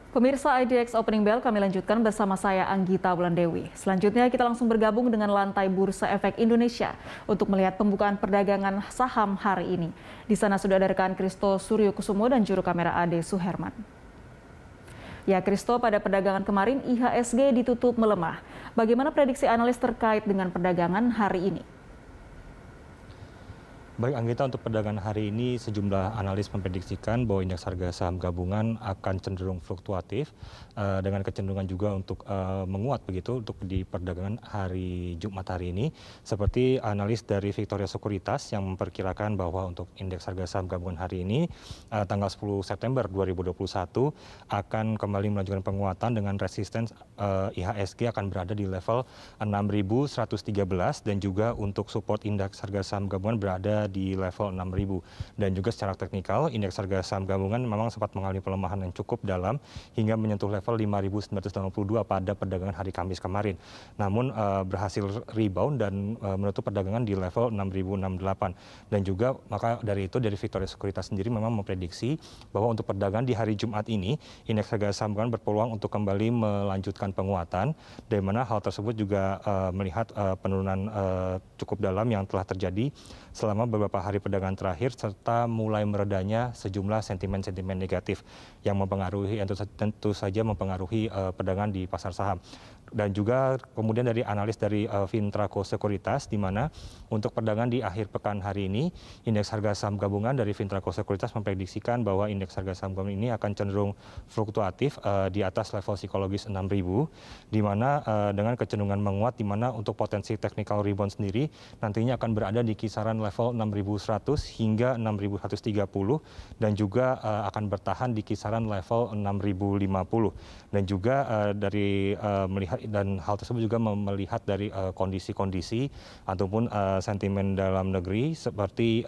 Pemirsa IDX Opening Bell kami lanjutkan bersama saya Anggita Wulandewi. Selanjutnya kita langsung bergabung dengan lantai Bursa Efek Indonesia untuk melihat pembukaan perdagangan saham hari ini. Di sana sudah ada rekan Kristo Suryokusumo dan juru kamera Ade Suherman. Ya Kristo, pada perdagangan kemarin IHSG ditutup melemah. Bagaimana prediksi analis terkait dengan perdagangan hari ini? Baik Anggita, untuk perdagangan hari ini sejumlah analis memprediksikan bahwa indeks harga saham gabungan akan cenderung fluktuatif dengan kecenderungan juga untuk menguat begitu untuk di perdagangan hari Jumat hari ini. Seperti analis dari Victoria Sekuritas yang memperkirakan bahwa untuk indeks harga saham gabungan hari ini tanggal 10 September 2021 akan kembali melanjutkan penguatan dengan resisten IHSG akan berada di level 6.113 dan juga untuk support indeks harga saham gabungan berada di level 6.000. Dan juga secara teknikal indeks harga saham gabungan memang sempat mengalami pelemahan yang cukup dalam hingga menyentuh level 5.982 pada perdagangan hari Kamis kemarin. Namun berhasil rebound dan menutup perdagangan di level 6.068. Dan juga maka dari itu dari Victoria Sekuritas sendiri memang memprediksi bahwa untuk perdagangan di hari Jumat ini indeks harga saham gabungan berpeluang untuk kembali melanjutkan penguatan, dari mana hal tersebut juga melihat penurunan cukup dalam yang telah terjadi selama beberapa hari perdagangan terakhir serta mulai meredanya sejumlah sentimen-sentimen negatif yang mempengaruhi tentu saja mempengaruhi perdagangan di pasar saham. Dan juga kemudian dari analis dari Fintraco Sekuritas di mana untuk perdagangan di akhir pekan hari ini indeks harga saham gabungan dari Fintraco Sekuritas memprediksikan bahwa indeks harga saham gabungan ini akan cenderung fluktuatif di atas level psikologis 6.000 di mana dengan kecenderungan menguat di mana untuk potensi technical rebound sendiri nantinya akan berada di kisaran level 6.100 hingga 6.130 dan juga akan bertahan di kisaran level 6.050 dan juga dari melihat dan hal tersebut juga melihat dari kondisi-kondisi ataupun sentimen dalam negeri seperti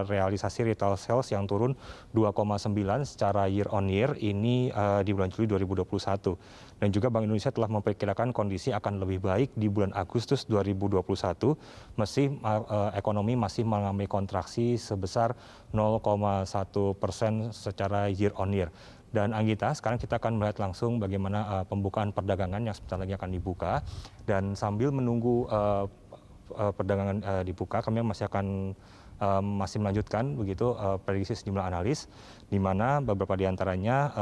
realisasi retail sales yang turun 2,9 secara year on year ini di bulan Juli 2021 dan juga Bank Indonesia telah memperkirakan kondisi akan lebih baik di bulan Agustus 2021 meski ekonomi masih mengalami kontraksi sebesar 0,1% secara year on year. Dan Anggita, sekarang kita akan melihat langsung bagaimana pembukaan perdagangan yang sebentar lagi akan dibuka. Dan sambil menunggu perdagangan dibuka, kami masih melanjutkan begitu prediksi sejumlah analis, di mana beberapa di antaranya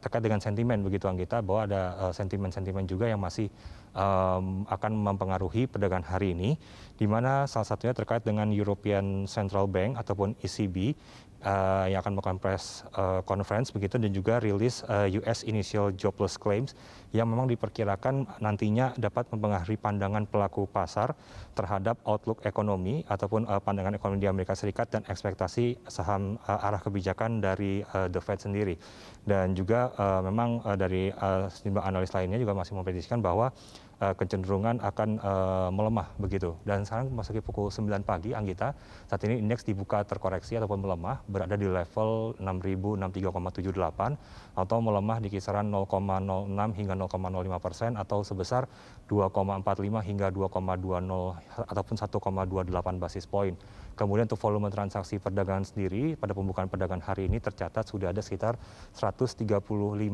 terkait dengan sentimen begitu Anggita, bahwa ada sentimen-sentimen juga yang masih akan mempengaruhi perdagangan hari ini, di mana salah satunya terkait dengan European Central Bank ataupun ECB yang akan melakukan press conference begitu dan juga rilis US Initial Jobless Claims yang memang diperkirakan nantinya dapat mempengaruhi pandangan pelaku pasar terhadap outlook ekonomi ataupun pandangan ekonomi di Amerika Serikat dan ekspektasi saham arah kebijakan dari The Fed sendiri. Dan juga memang dari sejumlah analis lainnya juga masih memprediksikan bahwa kecenderungan akan melemah begitu. Dan sekarang memasuki pukul 9 pagi Anggita, saat ini indeks dibuka terkoreksi ataupun melemah berada di level 6.063,78 atau melemah di kisaran 0,06 hingga 0,05% atau sebesar 2,45 hingga 2,20 ataupun 1,28 basis poin. Kemudian untuk volume transaksi perdagangan sendiri pada pembukaan perdagangan hari ini tercatat sudah ada sekitar 135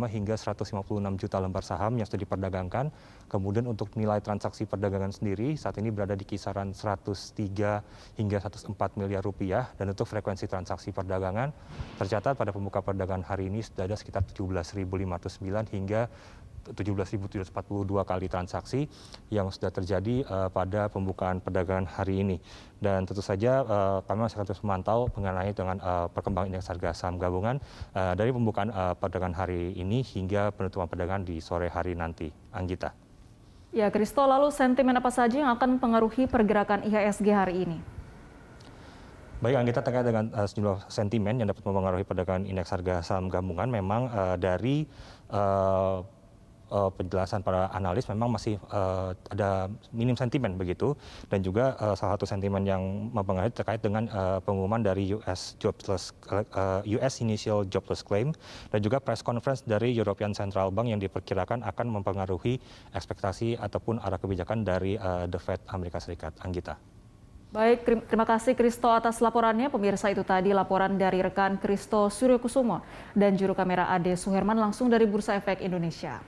hingga 156 juta lembar saham yang sudah diperdagangkan. Kemudian untuk nilai transaksi perdagangan sendiri saat ini berada di kisaran 103 hingga 104 miliar rupiah dan untuk frekuensi transaksi perdagangan tercatat pada pembukaan perdagangan hari ini sudah ada sekitar 17.509 hingga 17.742 kali transaksi yang sudah terjadi pada pembukaan perdagangan hari ini. Dan tentu saja kami masih akan terus memantau mengenai dengan perkembangan indeks harga saham gabungan dari pembukaan perdagangan hari ini hingga penutupan perdagangan di sore hari nanti. Anggita. Ya Kristo, lalu sentimen apa saja yang akan mempengaruhi pergerakan IHSG hari ini? Baik Anggita, terkait dengan sejumlah sentimen yang dapat mempengaruhi perdagangan indeks harga saham gabungan memang dari penjelasan para analis memang masih ada minim sentimen begitu dan juga salah satu sentimen yang mempengaruhi terkait dengan pengumuman dari US Initial Jobless Claim dan juga press conference dari European Central Bank yang diperkirakan akan mempengaruhi ekspektasi ataupun arah kebijakan dari The Fed Amerika Serikat. Anggita. Baik, terima kasih Kristo atas laporannya. Pemirsa, itu tadi laporan dari rekan Kristo Suryokusumo dan juru kamera Ade Suherman langsung dari Bursa Efek Indonesia.